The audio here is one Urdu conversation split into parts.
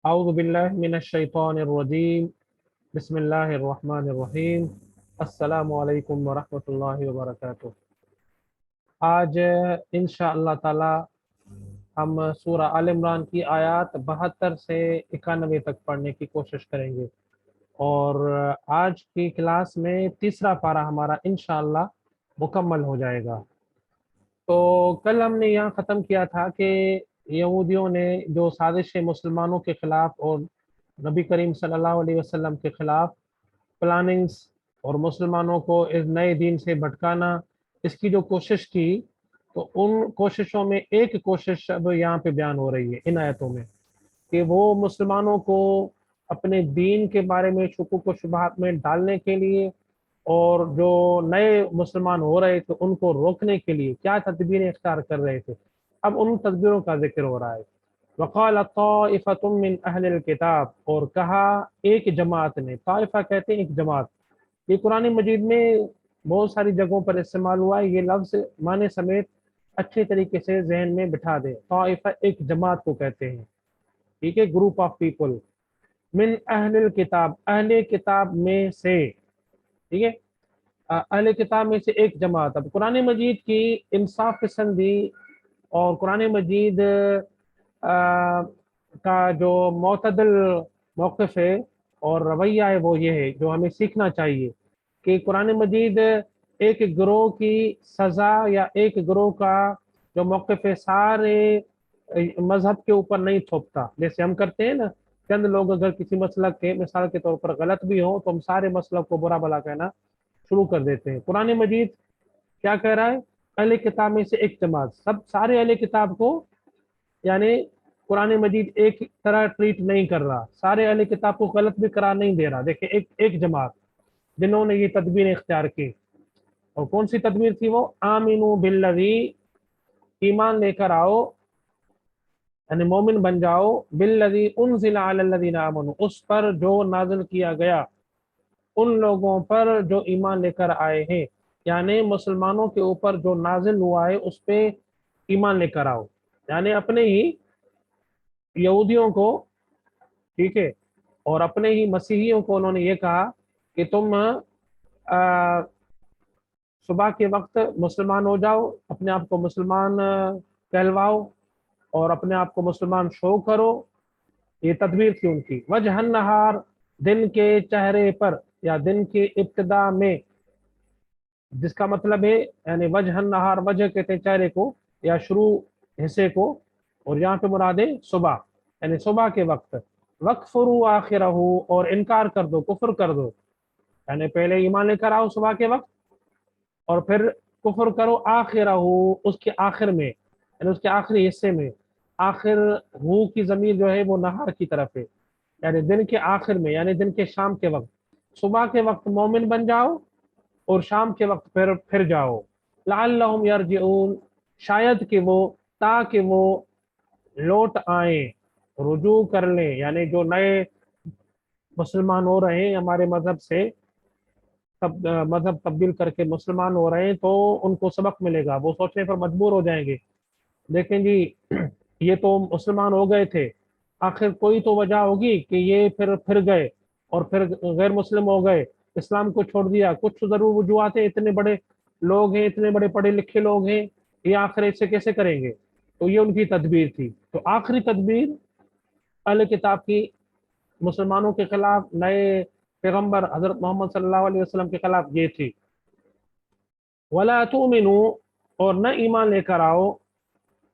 اعوذ باللہ من الشیطان الرجیم بسم اللہ الرحمن الرحیم السلام علیکم ورحمۃ اللہ وبرکاتہ۔ آج انشاءاللہ تعالی ہم سورہ آل عمران کی آیات 72 سے 91 تک پڑھنے کی کوشش کریں گے، اور آج کی کلاس میں تیسرا پارہ ہمارا انشاءاللہ مکمل ہو جائے گا۔ تو کل ہم نے یہاں ختم کیا تھا کہ یہودیوں نے جو سازشیں مسلمانوں کے خلاف اور نبی کریم صلی اللہ علیہ وسلم کے خلاف پلاننگز اور مسلمانوں کو اس نئے دین سے بھٹکانا، اس کی جو کوشش کی، تو ان کوششوں میں ایک کوشش اب یہاں پہ بیان ہو رہی ہے ان آیتوں میں، کہ وہ مسلمانوں کو اپنے دین کے بارے میں شکوک و شبہات میں ڈالنے کے لیے اور جو نئے مسلمان ہو رہے تھے ان کو روکنے کے لیے کیا تدبیریں اختیار کر رہے تھے۔ اب ان تدبیروں کا ذکر ہو رہا ہے۔ وقال طائفة من اہل الکتاب، اور کہا ایک جماعت نے، طائفہ کہتے ہیں ایک جماعت، یہ قرآن مجید میں بہت ساری جگہوں پر استعمال ہوا ہے، یہ لفظ معنی سمیت اچھے طریقے سے ذہن میں بٹھا دیں۔ طائفہ ایک جماعت کو کہتے ہیں، ٹھیک ہے، گروپ آف پیپل، من اہل الکتاب، اہل کتاب میں سے، ٹھیک ہے، اہل کتاب میں سے ایک جماعت۔ اب قرآن مجید کی انصاف پسندی اور قرآن مجید کا جو معتدل موقف ہے اور رویہ ہے وہ یہ ہے جو ہمیں سیکھنا چاہیے، کہ قرآن مجید ایک گروہ کی سزا یا ایک گروہ کا جو موقف ہے سارے مذہب کے اوپر نہیں تھوپتا، جیسے ہم کرتے ہیں نا، چند لوگ اگر کسی مسلک کے مثال کے طور پر غلط بھی ہوں تو ہم سارے مسلک کو برا بلا کہنا شروع کر دیتے ہیں۔ قرآن مجید کیا کہہ رہا ہے؟ اہل کتاب میں سے ایک جماعت، سب سارے اہل کتاب کو، یعنی قرآن مجید ایک طرح ٹریٹ نہیں کر رہا، سارے اہل کتاب کو غلط بھی قرار نہیں دے رہا۔ دیکھیں ایک جماعت جنہوں نے یہ تدبیر اختیار کی، اور کون سی تدبیر تھی وہ؟ آمنو بالذی، ایمان لے کر آؤ، یعنی مومن بن جاؤ، بالذی انزل علی الذین آمنوا، اس پر جو نازل کیا گیا ان لوگوں پر جو ایمان لے کر آئے ہیں، یعنی مسلمانوں کے اوپر جو نازل ہوا ہے اس پہ ایمان لے کر آؤ، یعنی اپنے ہی یہودیوں کو، ٹھیک ہے، اور اپنے ہی مسیحیوں کو انہوں نے یہ کہا کہ تم صبح کے وقت مسلمان ہو جاؤ، اپنے آپ کو مسلمان کہلواؤ اور اپنے آپ کو مسلمان شو کرو۔ یہ تدبیر تھی ان کی۔ وجہ النہار، دن کے چہرے پر یا دن کی ابتدا میں، جس کا مطلب ہے یعنی وجہ النہار، وجہ کہتے ہیں چہرے کو یا شروع حصے کو، اور یہاں پہ مراد ہے صبح، یعنی صبح کے وقت۔ وَاکْفُرُوا آخِرَهُ، اور انکار کر دو، کفر کر دو، یعنی پہلے ایمان لے کر آؤ صبح کے وقت اور پھر کفر کرو آخرہ، اس کے آخر میں، یعنی اس کے آخری حصے میں۔ آخر ہو کی ضمیر جو ہے وہ نہار کی طرف ہے، یعنی دن کے آخر میں، یعنی دن کے شام کے وقت۔ صبح کے وقت مومن بن جاؤ اور شام کے وقت پھر جاؤ۔ لعلہم یرجعون، شاید کہ وہ، تاکہ وہ لوٹ آئیں، رجوع کر لیں، یعنی جو نئے مسلمان ہو رہے ہیں ہمارے مذہب سے، مذہب تبدیل کر کے مسلمان ہو رہے ہیں، تو ان کو سبق ملے گا، وہ سوچنے پر مجبور ہو جائیں گے، دیکھیں جی یہ تو مسلمان ہو گئے تھے، آخر کوئی تو وجہ ہوگی کہ یہ پھر گئے اور پھر غیر مسلم ہو گئے، اسلام کو چھوڑ دیا، کچھ ضرور وجوہات ہیں، اتنے بڑے لوگ ہیں، اتنے بڑے پڑھے لکھے لوگ ہیں، یہ آخر ایسے کیسے کریں گے؟ تو یہ ان کی تدبیر تھی۔ تو آخری تدبیر اہل کتاب کی مسلمانوں کے خلاف، نئے پیغمبر حضرت محمد صلی اللہ علیہ وسلم کے خلاف یہ تھی۔ وَلَا تُؤْمِنُوا، اور نہ ایمان لے کر آؤ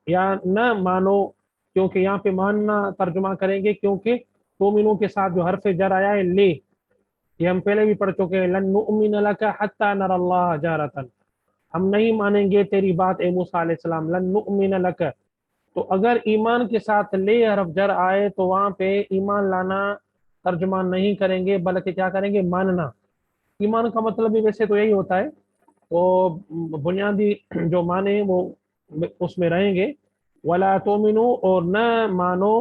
یا نہ مانو، کیونکہ یہاں پہ ماننا ترجمہ کریں گے، کیونکہ تؤمنو کے ساتھ جو حرف جر آیا ہے لے، یہ ہم پہلے بھی پڑھ چکے ہیں، لن نؤمن لک حتی نر اللہ جہرۃ، ہم نہیں مانیں گے تیری بات اے موسیٰ علیہ السلام، لن نؤمن لک۔ تو اگر ایمان کے ساتھ لے حرف جر آئے تو وہاں پہ ایمان لانا ترجمہ نہیں کریں گے، بلکہ کیا کریں گے؟ ماننا۔ ایمان کا مطلب بھی ویسے تو یہی ہوتا ہے، تو بنیادی جو معنی وہ اس میں رہیں گے۔ وَلَا تُؤْمِنُوا، اور نہ مانو،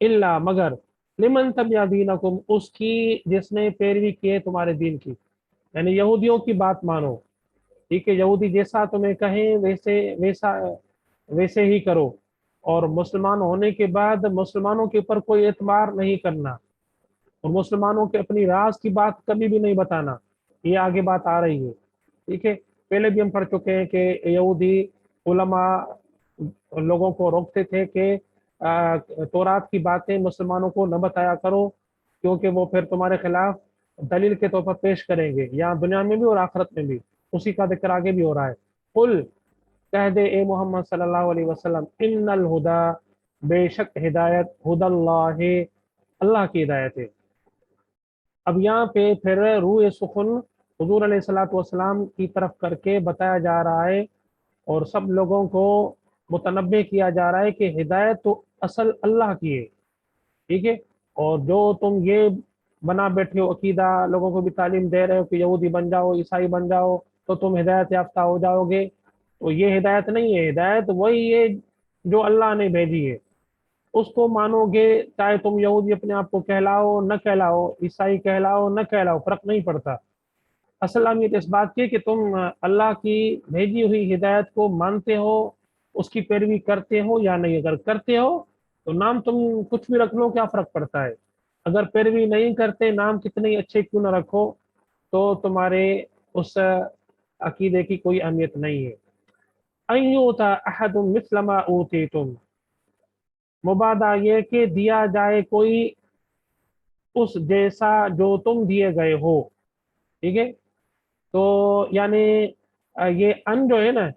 الا مگر، لمن تبع دینکم، اس کی جس نے پیروی کی ہے تمہارے دین کی، یعنی یہودیوں کی بات مانو، ٹھیک ہے، یہودی جیسا تمہیں کہیں ویسے ہی کرو، اور مسلمان ہونے کے بعد مسلمانوں کے اوپر کوئی اعتبار نہیں کرنا، اور مسلمانوں کے اپنی راز کی بات کبھی بھی نہیں بتانا، یہ آگے بات آ رہی ہے، ٹھیک ہے۔ پہلے بھی ہم پڑھ چکے ہیں کہ یہودی علماء لوگوں کو روکتے تھے کہ تورات کی باتیں مسلمانوں کو نہ بتایا کرو، کیونکہ وہ پھر تمہارے خلاف دلیل کے طور پر پیش کریں گے، یہاں دنیا میں بھی اور آخرت میں بھی۔ اسی کا ذکر آگے بھی ہو رہا ہے۔ قل، کہہ دے اے محمد صلی اللہ علیہ وسلم، ان الہدا، بے شک ہدایت، ہد اللہ، اللہ کی ہدایت ہے۔ اب یہاں پہ پھر روح سخن حضور علیہ الصلوۃ والسلام کی طرف کر کے بتایا جا رہا ہے، اور سب لوگوں کو متنبہ کیا جا رہا ہے کہ ہدایت تو اصل اللہ کی ہے، ٹھیک ہے۔ اور جو تم یہ بنا بیٹھے ہو عقیدہ، لوگوں کو بھی تعلیم دے رہے ہو کہ یہودی بن جاؤ، عیسائی بن جاؤ تو تم ہدایت یافتہ ہو جاؤ گے، تو یہ ہدایت نہیں ہے۔ ہدایت وہی ہے جو اللہ نے بھیجی ہے، اس کو مانو گے، چاہے تم یہودی اپنے آپ کو کہلاؤ نہ کہلاؤ، عیسائی کہلاؤ نہ کہلاؤ، فرق نہیں پڑتا۔ اصل اہمیت اس بات کی کہ تم اللہ کی بھیجی ہوئی ہدایت کو مانتے ہو، اس کی پیروی کرتے ہو یا نہیں۔ اگر کرتے ہو تو نام تم کچھ بھی رکھ لو، کیا فرق پڑتا ہے؟ اگر پیروی نہیں کرتے، نام کتنے اچھے کیوں نہ رکھو، تو تمہارے اس عقیدے کی کوئی اہمیت نہیں ہے۔ ان یؤتی احد مثل ما اوتیتم، مبادہ یہ کہ دیا جائے کوئی اس جیسا جو تم دیے گئے ہو، ٹھیک ہے۔ تو یعنی یہ ان جو ہے نا،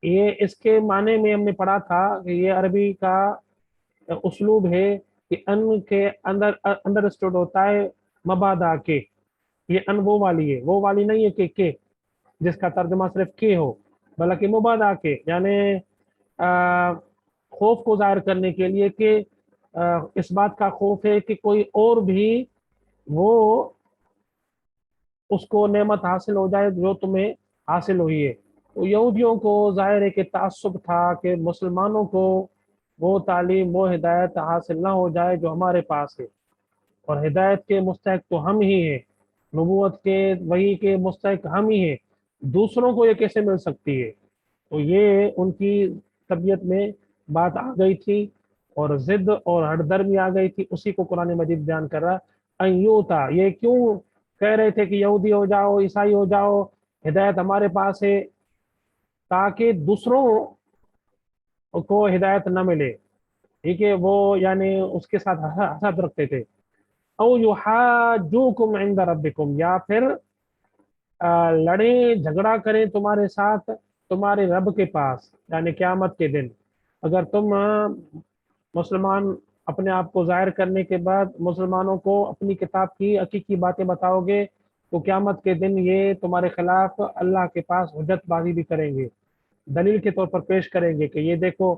یہ اس کے معنی میں ہم نے پڑھا تھا کہ یہ عربی کا اسلوب ہے کہ ان کے اندر انڈرسٹوڈ ہوتا ہے مبادہ کے، یہ ان وہ والی ہے، وہ والی نہیں ہے کہ جس کا ترجمہ صرف کے ہو، بلکہ مبادہ کے، یعنی خوف کو ظاہر کرنے کے لیے کہ اس بات کا خوف ہے کہ کوئی اور بھی وہ اس کو نعمت حاصل ہو جائے جو تمہیں حاصل ہوئی ہے۔ تو یہودیوں کو ظاہر ہے کہ تعصب تھا کہ مسلمانوں کو وہ تعلیم، وہ ہدایت حاصل نہ ہو جائے جو ہمارے پاس ہے، اور ہدایت کے مستحق تو ہم ہی ہیں، نبوت کے وحی کے مستحق ہم ہی ہیں، دوسروں کو یہ کیسے مل سکتی ہے؟ تو یہ ان کی طبیعت میں بات آ گئی تھی، اور ضد اور ہٹ درمی آ گئی تھی، اسی کو قرآن مجید بیان کر رہا۔ ایوتا، یہ کیوں کہہ رہے تھے کہ یہودی ہو جاؤ، عیسائی ہو جاؤ، ہدایت ہمارے پاس ہے، تاکہ دوسروں کو ہدایت نہ ملے، ٹھیک ہے، وہ یعنی اس کے ساتھ حسد رکھتے تھے۔ او یحاجوکم عند ربکم، یا پھر لڑیں جھگڑا کریں تمہارے ساتھ تمہارے رب کے پاس، یعنی قیامت کے دن۔ اگر تم مسلمان اپنے آپ کو ظاہر کرنے کے بعد مسلمانوں کو اپنی کتاب کی حقیقی باتیں بتاؤ گے، تو قیامت کے دن یہ تمہارے خلاف اللہ کے پاس حجت بازی بھی کریں گے، دلیل کے طور پر پیش کریں گے کہ یہ دیکھو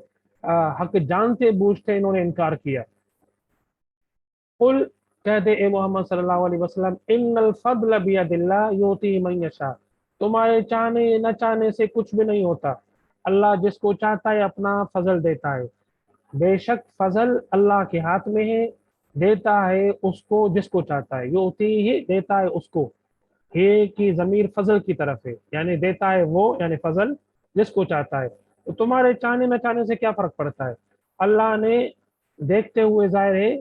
حق جانتے بوجھتے انہوں نے انکار کیا۔ قل، کہہ دے اے محمد صلی اللہ علیہ وسلم، ان الفضل بید اللہ یؤتی من یشاء، تمہارے چاہنے نہ چاہنے سے کچھ بھی نہیں ہوتا، اللہ جس کو چاہتا ہے اپنا فضل دیتا ہے، بے شک فضل اللہ کے ہاتھ میں ہے، دیتا ہے اس کو جس کو چاہتا ہے، یؤتی ہی دیتا ہے اس کو، ہے کی ضمیر فضل کی طرف ہے، یعنی دیتا ہے وہ، یعنی فضل جس کو چاہتا ہے۔ تو تمہارے چاہنے نہ چاہنے سے کیا فرق پڑتا ہے؟ اللہ نے دیکھتے ہوئے ظاہر ہے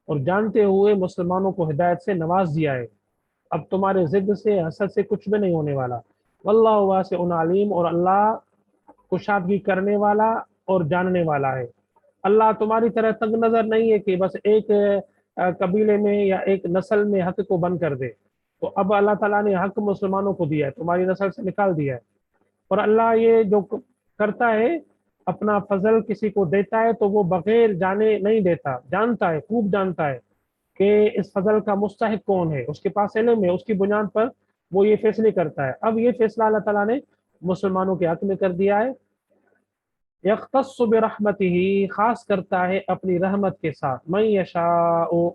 اور جانتے ہوئے مسلمانوں کو ہدایت سے نواز دیا ہے، اب تمہارے ضد سے، حسد سے کچھ بھی نہیں ہونے والا۔ واللہ واسع علیم، اور اللہ کشادگی کرنے والا اور جاننے والا ہے۔ اللہ تمہاری طرح تنگ نظر نہیں ہے کہ بس ایک قبیلے میں یا ایک نسل میں حق کو بند کر دے، تو اب اللہ تعالیٰ نے حق مسلمانوں کو دیا ہے، تمہاری نسل سے نکال دیا ہے۔ اور اللہ یہ جو کرتا ہے، اپنا فضل کسی کو دیتا ہے تو وہ بغیر جانے نہیں دیتا، جانتا ہے، خوب جانتا ہے کہ اس فضل کا مستحق کون ہے، اس کے پاس علم ہے، اس کی بنیاد پر وہ یہ فیصلے کرتا ہے۔ اب یہ فیصلہ اللہ تعالیٰ نے مسلمانوں کے حق میں کر دیا ہے۔ یختص برحمتہ، خاص کرتا ہے اپنی رحمت کے ساتھ، من یشاء،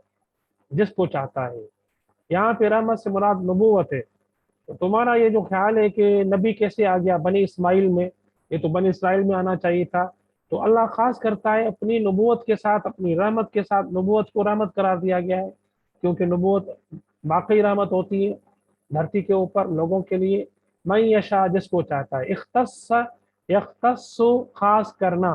جس کو چاہتا ہے۔ یہاں پہ رحمت سے مراد نبوت ہے۔ تو تمہارا یہ جو خیال ہے کہ نبی کیسے آ گیا بنی اسماعیل میں، یہ تو بنی اسرائیل میں آنا چاہیے تھا، تو اللہ خاص کرتا ہے اپنی نبوت کے ساتھ، اپنی رحمت کے ساتھ، نبوت کو رحمت قرار دیا گیا ہے، کیونکہ نبوت واقعی رحمت ہوتی ہے دھرتی کے اوپر لوگوں کے لیے۔ من یشاء، جس کو چاہتا ہے، اختص، یختص، خاص کرنا،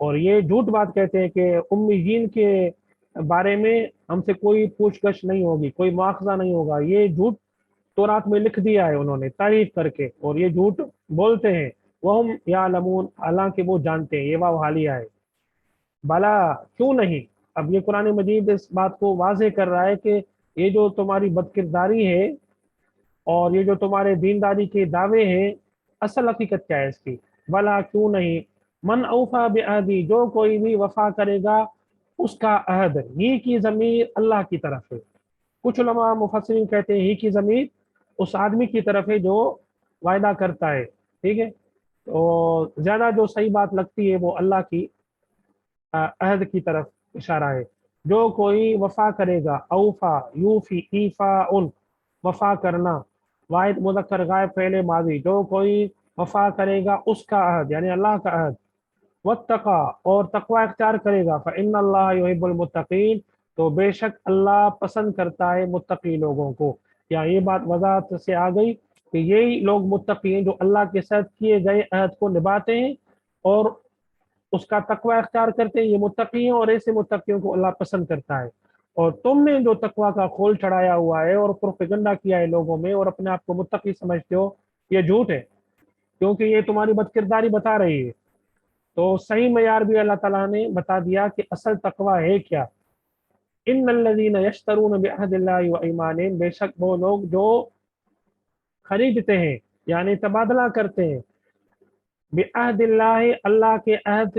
اور یہ جھوٹ بات کہتے ہیں کہ امیین کے بارے میں ہم سے کوئی پوچھ گچھ نہیں ہوگی، کوئی مواخذہ نہیں ہوگا، یہ جھوٹ تورات میں لکھ دیا ہے انہوں نے تعریف کر کے، اور یہ جھوٹ بولتے ہیں، وہم یعلمون، حالانکہ وہ جانتے ہیں، یہ واو حالیہ ہے، بلا کیوں نہیں۔ اب یہ قرآن مجید اس بات کو واضح کر رہا ہے کہ یہ جو تمہاری بد کرداری ہے اور یہ جو تمہارے دینداری کے دعوے ہیں، اصل حقیقت کیا ہے اس کی، بلا کیوں نہیں، من اوفا بعہدی، جو کوئی بھی وفا کرے گا اس کا عہد، ہی کی ضمیر اللہ کی طرف ہے، کچھ علماء مفسرین کہتے ہیں ہی کی ضمیر اس آدمی کی طرف ہے جو وعدہ کرتا ہے، ٹھیک ہے، تو زیادہ جو صحیح بات لگتی ہے وہ اللہ کی عہد کی طرف اشارہ ہے، جو کوئی وفا کرے گا، اوفا یوفی ایفا ان، وفا کرنا، واحد مذکر غائب فعل ماضی، جو کوئی وفا کرے گا اس کا عہد یعنی اللہ کا عہد، واتقا، اور تقوی اختیار کرے گا، فإن اللہ یحب المتقین، تو بے شک اللہ پسند کرتا ہے متقی لوگوں کو، یا یہ بات وضاحت سے آ گئی کہ یہی لوگ متقی ہیں جو اللہ کے ساتھ کیے گئے عہد کو نبھاتے ہیں اور اس کا تقوی اختیار کرتے ہیں، یہ متقی ہیں، اور ایسے متقیوں کو اللہ پسند کرتا ہے۔ اور تم نے جو تقوی کا کھول چڑھایا ہوا ہے اور پروپیگنڈا کیا ہے لوگوں میں اور اپنے آپ کو متقی سمجھتے ہو، یہ جھوٹ ہے، کیونکہ یہ تمہاری بد کرداری بتا رہی ہے۔ تو صحیح معیار بھی اللہ تعالیٰ نے بتا دیا کہ اصل تقوی ہے کیا، ان الذین یشترون بعہد اللہ وایمانہم، بے شک وہ لوگ جو خریدتے ہیں یعنی تبادلہ کرتے ہیں، بعہد اللہ، اللہ کے عہد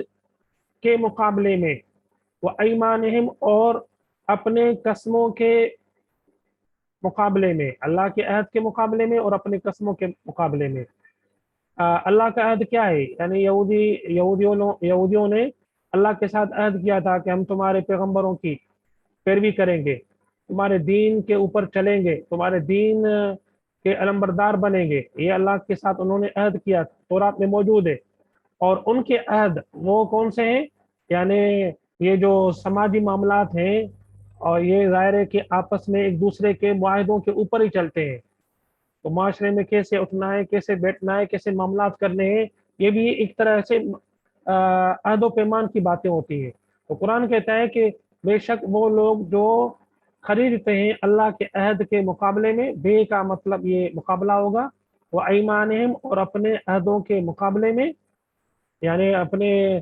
کے مقابلے میں، وایمانہم، اور اپنے قسموں کے مقابلے میں، اللہ کے عہد کے مقابلے میں اور اپنے قسموں کے مقابلے میں۔ اللہ کا عہد کیا ہے، یعنی یہودیوں نے اللہ کے ساتھ عہد کیا تھا کہ ہم تمہارے پیغمبروں کی پیروی کریں گے، تمہارے دین کے اوپر چلیں گے، تمہارے دین کے علمبردار بنیں گے، یہ اللہ کے ساتھ انہوں نے عہد کیا، تورات میں موجود ہے۔ اور ان کے عہد وہ کون سے ہیں، یعنی یہ جو سماجی معاملات ہیں، اور یہ ظاہر ہے کہ آپس میں ایک دوسرے کے معاہدوں کے اوپر ہی چلتے ہیں، تو معاشرے میں کیسے اٹھنا ہے، کیسے بیٹھنا ہے، کیسے معاملات کرنے ہیں، یہ بھی ایک طرح سے عہد و پیمان کی باتیں ہوتی ہیں۔ تو قرآن کہتا ہے کہ بے شک وہ لوگ جو خریدتے ہیں اللہ کے عہد کے مقابلے میں، بے کا مطلب یہ مقابلہ ہوگا، وہ ایمانہم، اور اپنے عہدوں کے مقابلے میں، یعنی اپنے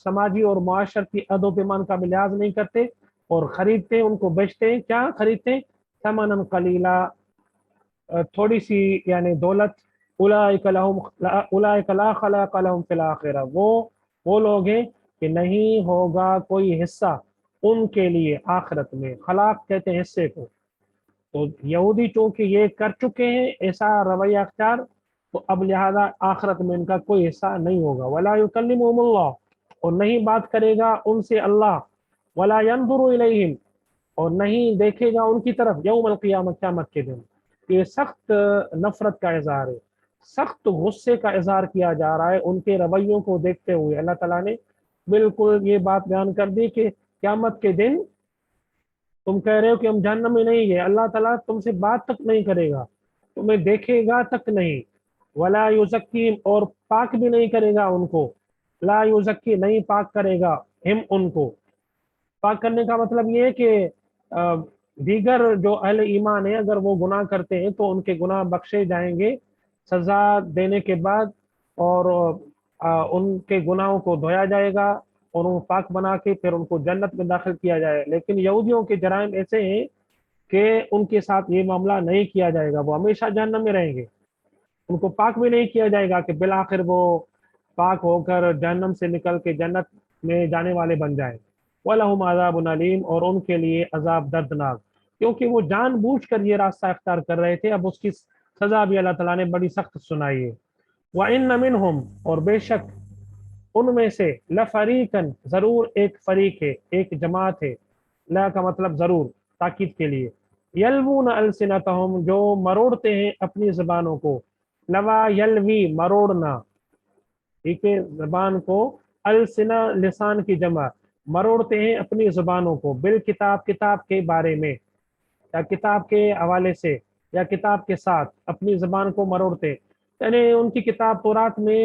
سماجی اور معاشرتی عہد و پیمان کا بھی لحاظ نہیں کرتے اور خریدتے ہیں، ان کو بیچتے ہیں، کیا خریدتے ہیں، ثمنا قلیلا، تھوڑی سی یعنی دولت، اولئک لا خلاق لهم فی الآخرہ، وہ لوگ ہیں کہ نہیں ہوگا کوئی حصہ ان کے لیے آخرت میں، خلاق کہتے ہیں حصے کو۔ تو یہودی چونکہ یہ کر چکے ہیں ایسا رویہ اختیار، تو اب لہذا آخرت میں ان کا کوئی حصہ نہیں ہوگا، ولا یکلمہم اللہ، اور نہیں بات کرے گا ان سے اللہ، ولا ینظر الیہم، اور نہیں دیکھے گا ان کی طرف، یوم القیامہ، قیامت کے دن۔ یہ سخت نفرت کا اظہار ہے، سخت غصے کا اظہار کیا جا رہا ہے ان کے رویوں کو دیکھتے ہوئے۔ اللہ تعالیٰ نے بالکل یہ بات بیان کر دی کہ قیامت کے دن تم کہہ رہے ہو کہ ہم جہنم میں نہیں گئے، اللہ تعالیٰ تم سے بات تک نہیں کرے گا، تمہیں دیکھے گا تک نہیں، ولا یزکیم، اور پاک بھی نہیں کرے گا ان کو، لا یزکی، نہیں پاک کرے گا، ہم ان کو، پاک کرنے کا مطلب یہ ہے کہ دیگر جو اہل ایمان ہیں اگر وہ گناہ کرتے ہیں تو ان کے گناہ بخشے جائیں گے سزا دینے کے بعد، اور ان کے گناہوں کو دھویا جائے گا اور ان پاک بنا کے پھر ان کو جنت میں داخل کیا جائے۔ لیکن یہودیوں کے جرائم ایسے ہیں کہ ان کے ساتھ یہ معاملہ نہیں کیا جائے گا، وہ ہمیشہ جہنم میں رہیں گے، ان کو پاک بھی نہیں کیا جائے گا کہ بالآخر وہ پاک ہو کر جہنم سے نکل کے جنت میں جانے والے بن جائیں۔ وَلَهُمْ عَذَابٌ عَلِيمٌ، اور ان کے لیے عذاب دردناک، کیونکہ وہ جان بوجھ کر یہ راستہ اختیار کر رہے تھے، اب اس کی سزا بھی اللہ تعالیٰ نے بڑی سخت سنائی ہے۔ وَإِنَّ مِنْهُمْ، اور بے شک ان میں سے، لَفَرِيقًا، ضرور ایک فریق ہے، ایک جماعت ہے، لا کا مطلب ضرور، تاکید کے لیے، یلوون السنتہم، جو مروڑتے ہیں اپنی زبانوں کو، لوا یلوی، مروڑنا، ٹھیک ہے، زبان کو، السنہ لسان کی جمع، مروڑتے ہیں اپنی زبانوں کو، بالکتاب، کتاب کے بارے میں، یا کتاب کے حوالے سے، یا کتاب کے ساتھ اپنی زبان کو مروڑتے، یعنی ان کی کتاب تورات میں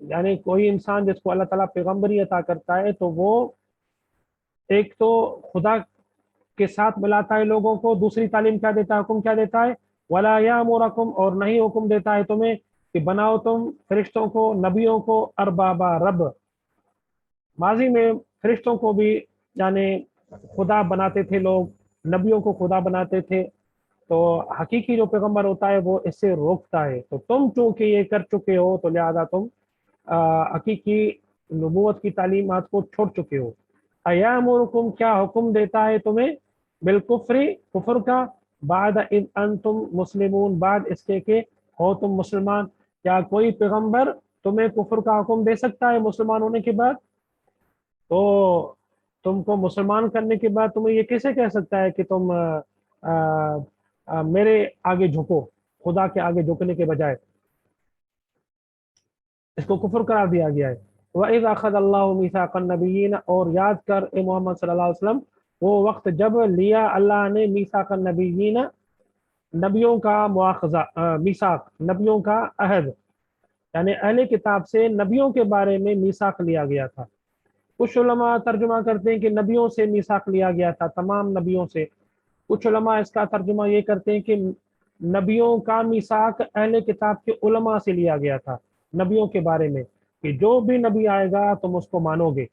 یعنی کوئی انسان جس کو اللہ تعالیٰ پیغمبری عطا کرتا ہے تو وہ ایک تو خدا کے ساتھ ملاتا ہے لوگوں کو، دوسری تعلیم کیا دیتا ہے، حکم کیا دیتا ہے، وَلَا يَأْمُرَكُمْ، اور نہیں حکم دیتا ہے تمہیں کہ بناؤ تم فرشتوں کو، نبیوں کو اربابا رب۔ ماضی میں فرشتوں کو بھی یعنی خدا بناتے تھے لوگ، نبیوں کو خدا بناتے تھے، تو حقیقی جو پیغمبر ہوتا ہے وہ اس سے روکتا ہے۔ تو تم چونکہ یہ کر چکے ہو تو لہذا تم حقیقی نبوت کی تعلیمات کو چھوڑ چکے ہو۔ ایامرکم، کیا حکم دیتا ہے تمہیں، بالکفر، کفر کا، بعد اذ انتم مسلمون، بعد اس کے کہ ہو تم مسلمان۔ کیا کوئی پیغمبر تمہیں کفر کا حکم دے سکتا ہے مسلمان ہونے کے بعد؟ تو تم کو مسلمان کرنے کے بعد تمہیں یہ کیسے کہہ سکتا ہے کہ تم میرے آگے جھکو، خدا کے آگے جھکنے کے بجائے؟ اس کو کفر قرار دیا گیا ہے۔ وَإِذْ أَخَذَ اللَّهُ مِيثَاقَ النَّبِيِّينَ، اور یاد کر اے محمد صلی اللہ علیہ وسلم وہ وقت جب لیا اللہ نے میثاق النبیین، نبیوں کا مواخذہ، میثاق نبیوں کا عہد، یعنی اہل کتاب سے نبیوں کے بارے میں میثاق لیا گیا تھا۔ کچھ علماء ترجمہ کرتے ہیں کہ نبیوں سے میثاق لیا گیا تھا، تمام نبیوں سے۔ کچھ علماء اس کا ترجمہ یہ کرتے ہیں کہ نبیوں کا میثاق اہل کتاب کے علماء سے لیا گیا تھا نبیوں کے بارے میں، کہ جو بھی نبی آئے گا تم اس کو مانو گے،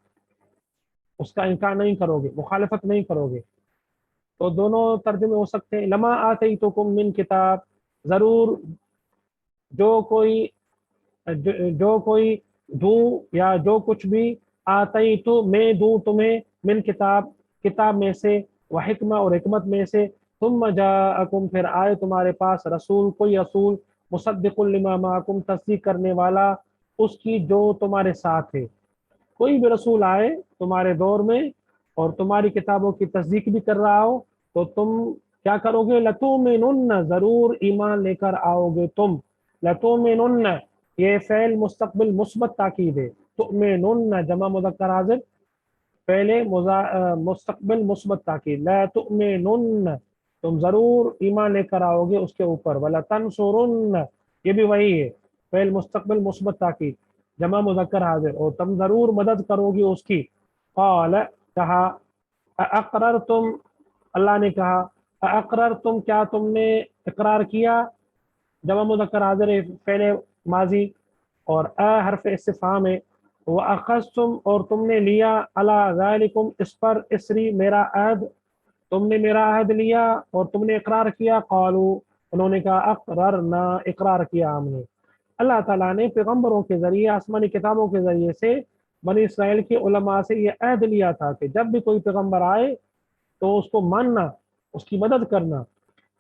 اس کا انکار نہیں کرو گے، مخالفت نہیں کرو گے۔ تو دونوں ترجمے ہو سکتے ہیں۔ لما آتیتکم من کتاب، ضرور جو کوئی دوں یا جو کچھ بھی، آتیتو میں دوں تمہیں، من کتاب، کتاب میں سے، وحکمہ اور حکمت میں سے، ثم جاءکم، پھر آئے تمہارے پاس رسول، کوئی رسول، مصدق لما معکم، تصدیق کرنے والا اس کی جو تمہارے ساتھ ہے۔ کوئی بھی رسول آئے تمہارے دور میں اور تمہاری کتابوں کی تصدیق بھی کر رہا ہو تو تم کیا کرو گے، لَتُؤْمِنُنَّ، ضرور ایمان لے کر آؤ گے تم۔ لَتُؤْمِنُنَّ، یہ فعل مستقبل مثبت تاکید ہے، تؤمنن جمع مذکر حاضر، پہلے مستقبل مثبت تاکید، لا تؤمنن، تم ضرور ایمان لے کر آؤ گے اس کے اوپر، وَلَتَنْصُرُنَّ، یہ بھی وہی ہے، فعل مستقبل مثبت تاکید جمع مذکر حاضر، اور تم ضرور مدد کرو گی اس کی۔ قال، کہا، اقررتم، اللہ نے کہا، اقررتم، کیا تم نے اقرار کیا، جمع مذکر حاضر ہے، فعل ماضی، اور حرف استفہام ہے، وَأَخَذْتُمْ، اور تم نے لیا، عَلَى ذَلِكُمْ، اس پر، اسری میرا عہد، تم نے میرا عہد لیا اور تم نے اقرار کیا، قالوا، انہوں نے کہا، اقررنا، اقرار کیا ہم نے۔ اللہ تعالیٰ نے پیغمبروں کے ذریعے، آسمانی کتابوں کے ذریعے سے بنی اسرائیل کے علماء سے یہ عہد لیا تھا کہ جب بھی کوئی پیغمبر آئے تو اس کو ماننا، اس کی مدد کرنا،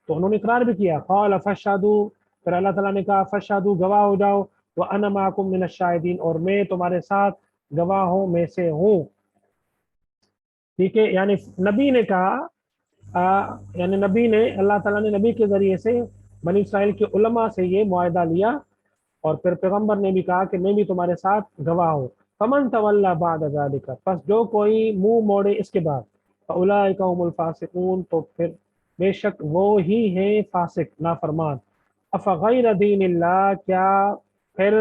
تو انہوں نے اقرار بھی کیا۔ قال فاشهدوا، پھر اللہ تعالیٰ نے کہا فاشهدوا، گواہ ہو جاؤ، وانا معكم من الشاہدین، اور میں تمہارے ساتھ گواہوں میں سے ہوں۔ ٹھیک ہے، یعنی نبی نے کہا، یعنی نبی نے، اللہ تعالیٰ نے نبی کے ذریعے سے بنی اسرائیل کے علماء سے یہ معاہدہ لیا، اور پھر پیغمبر نے بھی کہا کہ میں بھی تمہارے ساتھ گواہ ہوں۔ فمن تولی بعد ذلک، پس جو کوئی منہ موڑے اس کے بعد، فاولئک هم الفاسقون، تو پھر بے شک وہ ہی ہیں فاسق، نافرمان۔ افغیر دین اللہ، کیا پھر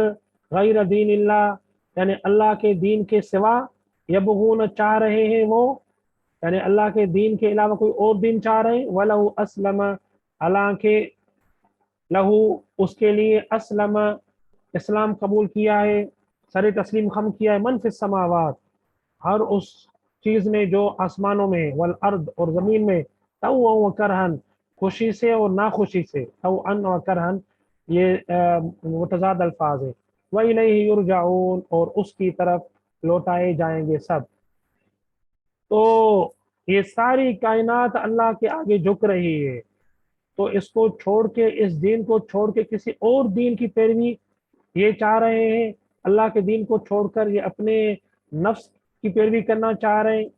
غیر دین اللہ، یعنی اللہ کے دین کے سوا، یبغون، چاہ رہے ہیں وہ، یعنی اللہ کے دین کے علاوہ کوئی اور دین چاہ رہے ہیں، وَلَهُ أَسْلَمَ، حالانکہ لہو، اس کے لیے، اسلم، اسلام قبول کیا ہے، سر تسلیم خم کیا ہے، من فی السماوات، ہر اس چیز نے جو آسمانوں میں، والارض، اور زمین میں، طوعا و کرہن، خوشی سے اور ناخوشی سے، طوعا و کرہن، یہ متضاد الفاظ ہے۔ وَإِلَيْهِ يُرْجَعُونَ، اور اس کی طرف لوٹائے جائیں گے سب۔ تو یہ ساری کائنات اللہ کے آگے جھک رہی ہے، تو اس کو چھوڑ کے، اس دین کو چھوڑ کے کسی اور دین کی پیروی یہ چاہ رہے ہیں، اللہ کے دین کو چھوڑ کر یہ اپنے نفس کی پیروی کرنا چاہ رہے ہیں۔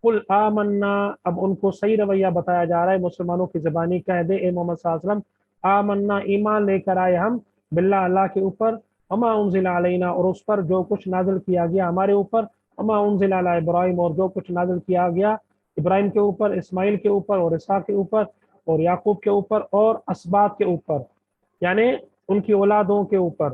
قل آمنا، اب ان کو صحیح رویہ بتایا جا رہا ہے، مسلمانوں کی زبانی کہہ دے اے محمد صلی اللہ علیہ وسلم، آمنا، ایمان لے کر آئے ہم، باللہ، اللہ کے اوپر، وما انزل علینا، اور اس پر جو کچھ نازل کیا گیا ہمارے اوپر، وما انزل علی ابراہیم، اور جو کچھ نازل کیا گیا ابراہیم کے اوپر، اسماعیل کے اوپر، اور اسحاق کے اوپر، اور یعقوب کے اوپر، اور اسباط کے اوپر، یعنی ان کی اولادوں کے اوپر،